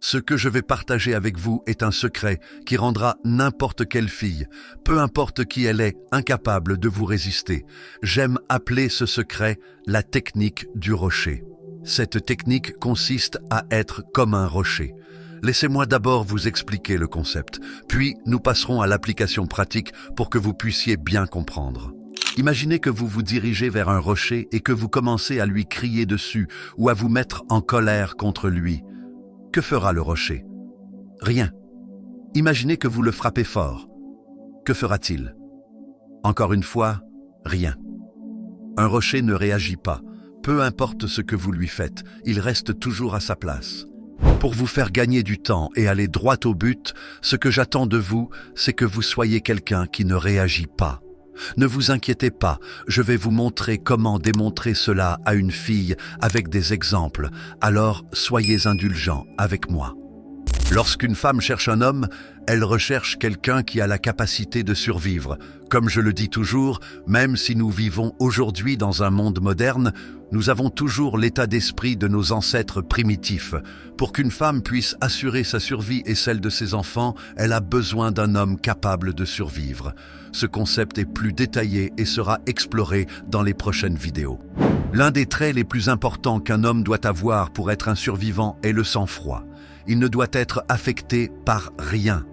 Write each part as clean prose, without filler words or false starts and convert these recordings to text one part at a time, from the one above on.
Ce que je vais partager avec vous est un secret qui rendra n'importe quelle fille, peu importe qui elle est, incapable de vous résister. J'aime appeler ce secret la technique du rocher. Cette technique consiste à être comme un rocher. Laissez-moi d'abord vous expliquer le concept, puis nous passerons à l'application pratique pour que vous puissiez bien comprendre. Imaginez que vous vous dirigez vers un rocher et que vous commencez à lui crier dessus ou à vous mettre en colère contre lui. Que fera le rocher? Rien. Imaginez que vous le frappez fort. Que fera-t-il? Encore une fois, rien. Un rocher ne réagit pas. Peu importe ce que vous lui faites, il reste toujours à sa place. Pour vous faire gagner du temps et aller droit au but, ce que j'attends de vous, c'est que vous soyez quelqu'un qui ne réagit pas. Ne vous inquiétez pas, je vais vous montrer comment démontrer cela à une fille avec des exemples, alors soyez indulgents avec moi. Lorsqu'une femme cherche un homme, elle recherche quelqu'un qui a la capacité de survivre. Comme je le dis toujours, même si nous vivons aujourd'hui dans un monde moderne, nous avons toujours l'état d'esprit de nos ancêtres primitifs. Pour qu'une femme puisse assurer sa survie et celle de ses enfants, elle a besoin d'un homme capable de survivre. Ce concept est plus détaillé et sera exploré dans les prochaines vidéos. L'un des traits les plus importants qu'un homme doit avoir pour être un survivant est le sang-froid. Il ne doit être affecté par rien.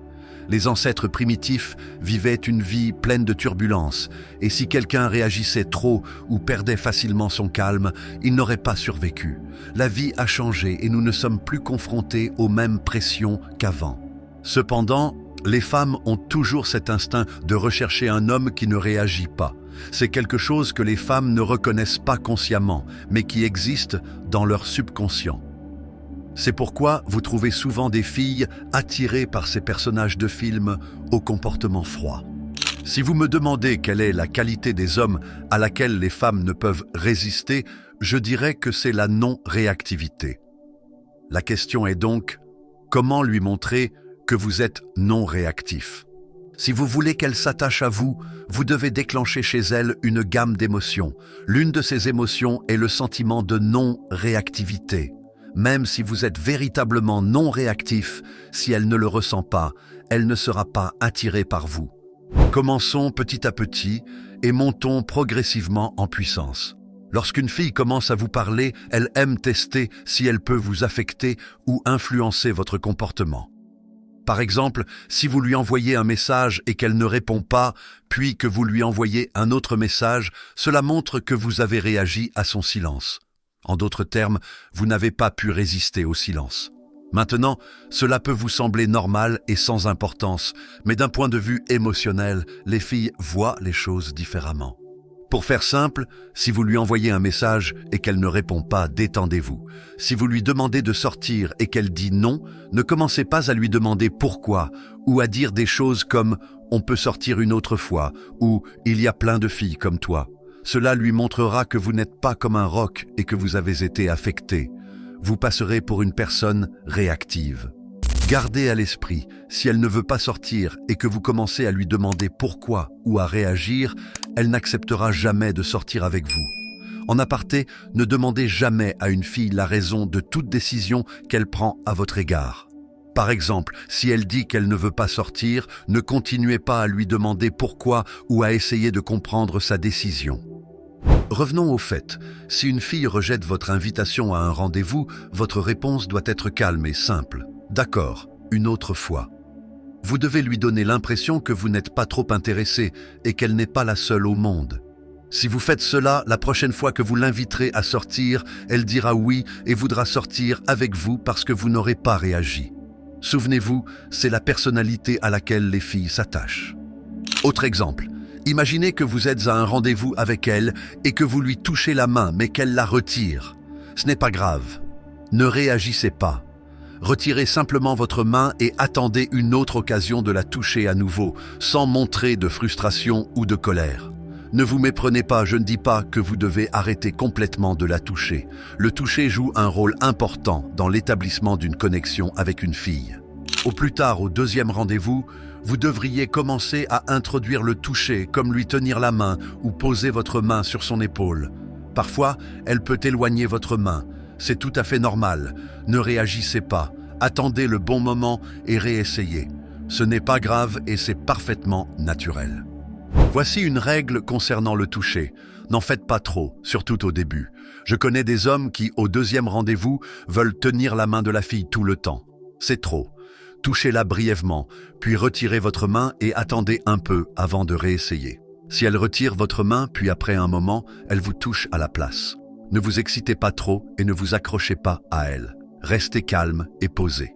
Les ancêtres primitifs vivaient une vie pleine de turbulences, et si quelqu'un réagissait trop ou perdait facilement son calme, il n'aurait pas survécu. La vie a changé et nous ne sommes plus confrontés aux mêmes pressions qu'avant. Cependant, les femmes ont toujours cet instinct de rechercher un homme qui ne réagit pas. C'est quelque chose que les femmes ne reconnaissent pas consciemment, mais qui existe dans leur subconscient. C'est pourquoi vous trouvez souvent des filles attirées par ces personnages de films au comportement froid. Si vous me demandez quelle est la qualité des hommes à laquelle les femmes ne peuvent résister, je dirais que c'est la non-réactivité. La question est donc, comment lui montrer que vous êtes non-réactif? Si vous voulez qu'elle s'attache à vous, vous devez déclencher chez elle une gamme d'émotions. L'une de ces émotions est le sentiment de non-réactivité. Même si vous êtes véritablement non réactif, si elle ne le ressent pas, elle ne sera pas attirée par vous. Commençons petit à petit et montons progressivement en puissance. Lorsqu'une fille commence à vous parler, elle aime tester si elle peut vous affecter ou influencer votre comportement. Par exemple, si vous lui envoyez un message et qu'elle ne répond pas, puis que vous lui envoyez un autre message, cela montre que vous avez réagi à son silence. En d'autres termes, vous n'avez pas pu résister au silence. Maintenant, cela peut vous sembler normal et sans importance, mais d'un point de vue émotionnel, les filles voient les choses différemment. Pour faire simple, si vous lui envoyez un message et qu'elle ne répond pas, détendez-vous. Si vous lui demandez de sortir et qu'elle dit non, ne commencez pas à lui demander pourquoi ou à dire des choses comme « on peut sortir une autre fois » ou « il y a plein de filles comme toi ». Cela lui montrera que vous n'êtes pas comme un roc et que vous avez été affecté. Vous passerez pour une personne réactive. Gardez à l'esprit, si elle ne veut pas sortir et que vous commencez à lui demander pourquoi ou à réagir, elle n'acceptera jamais de sortir avec vous. En aparté, ne demandez jamais à une fille la raison de toute décision qu'elle prend à votre égard. Par exemple, si elle dit qu'elle ne veut pas sortir, ne continuez pas à lui demander pourquoi ou à essayer de comprendre sa décision. Revenons au fait, si une fille rejette votre invitation à un rendez-vous, votre réponse doit être calme et simple. D'accord, une autre fois. Vous devez lui donner l'impression que vous n'êtes pas trop intéressé et qu'elle n'est pas la seule au monde. Si vous faites cela, la prochaine fois que vous l'inviterez à sortir, elle dira oui et voudra sortir avec vous parce que vous n'aurez pas réagi. Souvenez-vous, c'est la personnalité à laquelle les filles s'attachent. Autre exemple, imaginez que vous êtes à un rendez-vous avec elle et que vous lui touchez la main mais qu'elle la retire. Ce n'est pas grave. Ne réagissez pas. Retirez simplement votre main et attendez une autre occasion de la toucher à nouveau, sans montrer de frustration ou de colère. Ne vous méprenez pas, je ne dis pas que vous devez arrêter complètement de la toucher. Le toucher joue un rôle important dans l'établissement d'une connexion avec une fille. Au plus tard, au deuxième rendez-vous, vous devriez commencer à introduire le toucher, comme lui tenir la main ou poser votre main sur son épaule. Parfois, elle peut éloigner votre main. C'est tout à fait normal. Ne réagissez pas. Attendez le bon moment et réessayez. Ce n'est pas grave et c'est parfaitement naturel. Voici une règle concernant le toucher. N'en faites pas trop, surtout au début. Je connais des hommes qui, au deuxième rendez-vous, veulent tenir la main de la fille tout le temps. C'est trop. Touchez-la brièvement, puis retirez votre main et attendez un peu avant de réessayer. Si elle retire votre main, puis après un moment, elle vous touche à la place. Ne vous excitez pas trop et ne vous accrochez pas à elle. Restez calme et posé.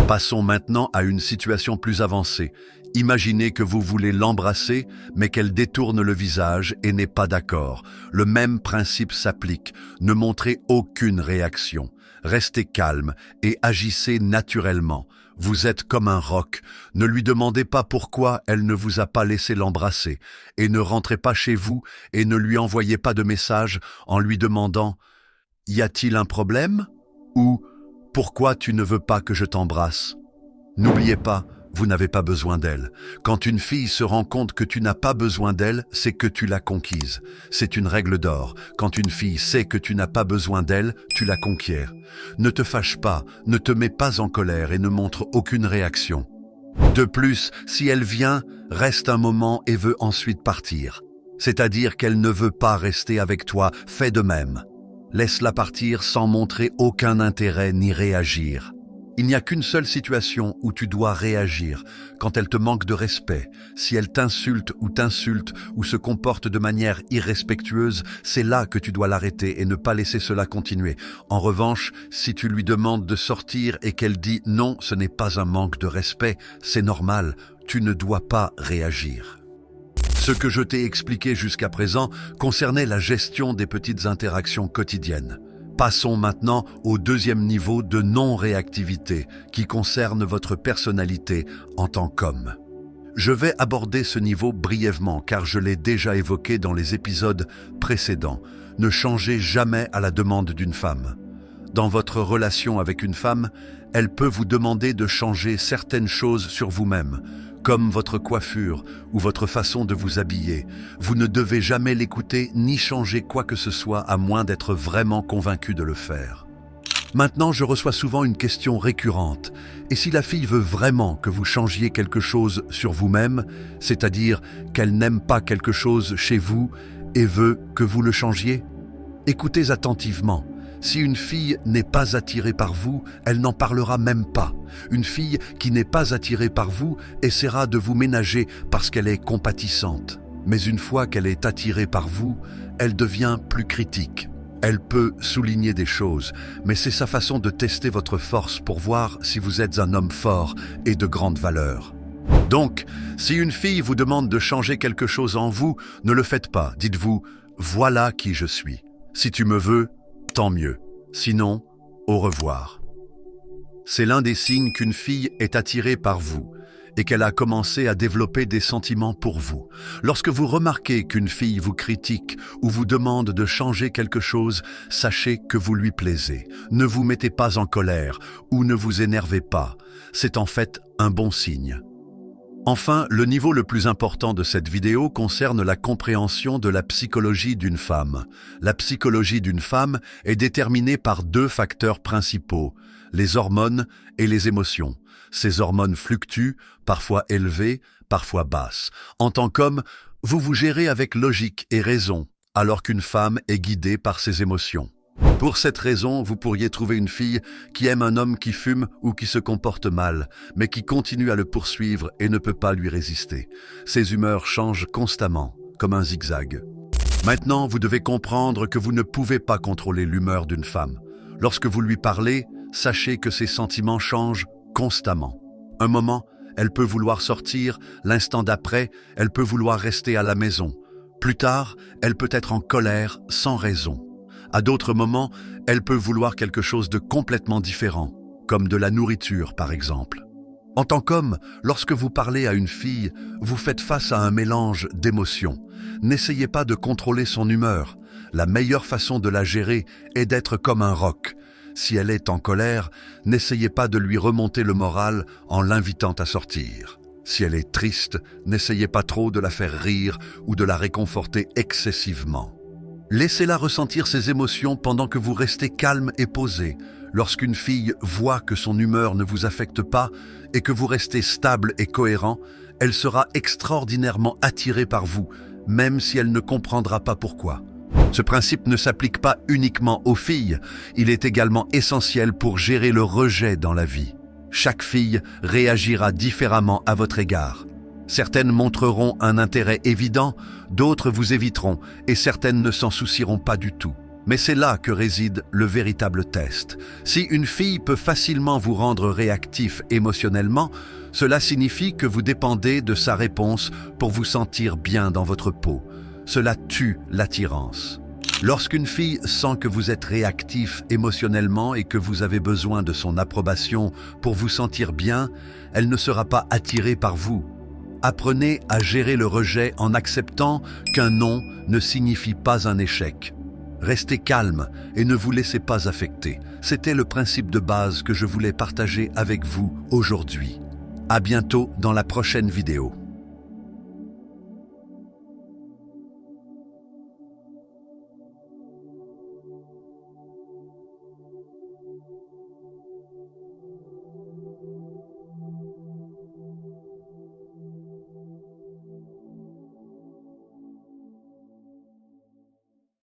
Passons maintenant à une situation plus avancée. Imaginez que vous voulez l'embrasser, mais qu'elle détourne le visage et n'est pas d'accord. Le même principe s'applique. Ne montrez aucune réaction. Restez calme et agissez naturellement. Vous êtes comme un roc. Ne lui demandez pas pourquoi elle ne vous a pas laissé l'embrasser. Et ne rentrez pas chez vous et ne lui envoyez pas de message en lui demandant « Y a-t-il un problème ?» ou « Pourquoi tu ne veux pas que je t'embrasse ?» N'oubliez pas, vous n'avez pas besoin d'elle. Quand une fille se rend compte que tu n'as pas besoin d'elle, c'est que tu l'as conquise. C'est une règle d'or. Quand une fille sait que tu n'as pas besoin d'elle, tu la conquiers. Ne te fâche pas, ne te mets pas en colère et ne montre aucune réaction. De plus, si elle vient, reste un moment et veut ensuite partir. C'est-à-dire qu'elle ne veut pas rester avec toi, fais de même. Laisse-la partir sans montrer aucun intérêt ni réagir. Il n'y a qu'une seule situation où tu dois réagir, quand elle te manque de respect. Si elle t'insulte ou se comporte de manière irrespectueuse, c'est là que tu dois l'arrêter et ne pas laisser cela continuer. En revanche, si tu lui demandes de sortir et qu'elle dit « non, ce n'est pas un manque de respect, c'est normal, tu ne dois pas réagir ». Ce que je t'ai expliqué jusqu'à présent concernait la gestion des petites interactions quotidiennes. Passons maintenant au deuxième niveau de non-réactivité qui concerne votre personnalité en tant qu'homme. Je vais aborder ce niveau brièvement car je l'ai déjà évoqué dans les épisodes précédents. Ne changez jamais à la demande d'une femme. Dans votre relation avec une femme, elle peut vous demander de changer certaines choses sur vous-même, comme votre coiffure ou votre façon de vous habiller. Vous ne devez jamais l'écouter ni changer quoi que ce soit à moins d'être vraiment convaincu de le faire. Maintenant, je reçois souvent une question récurrente. Et si la fille veut vraiment que vous changiez quelque chose sur vous-même, c'est-à-dire qu'elle n'aime pas quelque chose chez vous et veut que vous le changiez? Écoutez attentivement. Si une fille n'est pas attirée par vous, elle n'en parlera même pas. Une fille qui n'est pas attirée par vous essaiera de vous ménager parce qu'elle est compatissante. Mais une fois qu'elle est attirée par vous, elle devient plus critique. Elle peut souligner des choses, mais c'est sa façon de tester votre force pour voir si vous êtes un homme fort et de grande valeur. Donc, si une fille vous demande de changer quelque chose en vous, ne le faites pas. Dites-vous « Voilà qui je suis. Si tu me veux, tant mieux. Sinon, au revoir. » C'est l'un des signes qu'une fille est attirée par vous et qu'elle a commencé à développer des sentiments pour vous. Lorsque vous remarquez qu'une fille vous critique ou vous demande de changer quelque chose, sachez que vous lui plaisez. Ne vous mettez pas en colère ou ne vous énervez pas. C'est en fait un bon signe. Enfin, le niveau le plus important de cette vidéo concerne la compréhension de la psychologie d'une femme. La psychologie d'une femme est déterminée par deux facteurs principaux, les hormones et les émotions. Ces hormones fluctuent, parfois élevées, parfois basses. En tant qu'homme, vous vous gérez avec logique et raison, alors qu'une femme est guidée par ses émotions. Pour cette raison, vous pourriez trouver une fille qui aime un homme qui fume ou qui se comporte mal, mais qui continue à le poursuivre et ne peut pas lui résister. Ses humeurs changent constamment, comme un zigzag. Maintenant, vous devez comprendre que vous ne pouvez pas contrôler l'humeur d'une femme. Lorsque vous lui parlez, sachez que ses sentiments changent constamment. Un moment, elle peut vouloir sortir, l'instant d'après, elle peut vouloir rester à la maison. Plus tard, elle peut être en colère sans raison. À d'autres moments, elle peut vouloir quelque chose de complètement différent, comme de la nourriture par exemple. En tant qu'homme, lorsque vous parlez à une fille, vous faites face à un mélange d'émotions. N'essayez pas de contrôler son humeur. La meilleure façon de la gérer est d'être comme un roc. Si elle est en colère, n'essayez pas de lui remonter le moral en l'invitant à sortir. Si elle est triste, n'essayez pas trop de la faire rire ou de la réconforter excessivement. Laissez-la ressentir ses émotions pendant que vous restez calme et posé. Lorsqu'une fille voit que son humeur ne vous affecte pas et que vous restez stable et cohérent, elle sera extraordinairement attirée par vous, même si elle ne comprendra pas pourquoi. Ce principe ne s'applique pas uniquement aux filles, il est également essentiel pour gérer le rejet dans la vie. Chaque fille réagira différemment à votre égard. Certaines montreront un intérêt évident, d'autres vous éviteront et certaines ne s'en soucieront pas du tout. Mais c'est là que réside le véritable test. Si une fille peut facilement vous rendre réactif émotionnellement, cela signifie que vous dépendez de sa réponse pour vous sentir bien dans votre peau. Cela tue l'attirance. Lorsqu'une fille sent que vous êtes réactif émotionnellement et que vous avez besoin de son approbation pour vous sentir bien, elle ne sera pas attirée par vous. Apprenez à gérer le rejet en acceptant qu'un non ne signifie pas un échec. Restez calme et ne vous laissez pas affecter. C'était le principe de base que je voulais partager avec vous aujourd'hui. À bientôt dans la prochaine vidéo.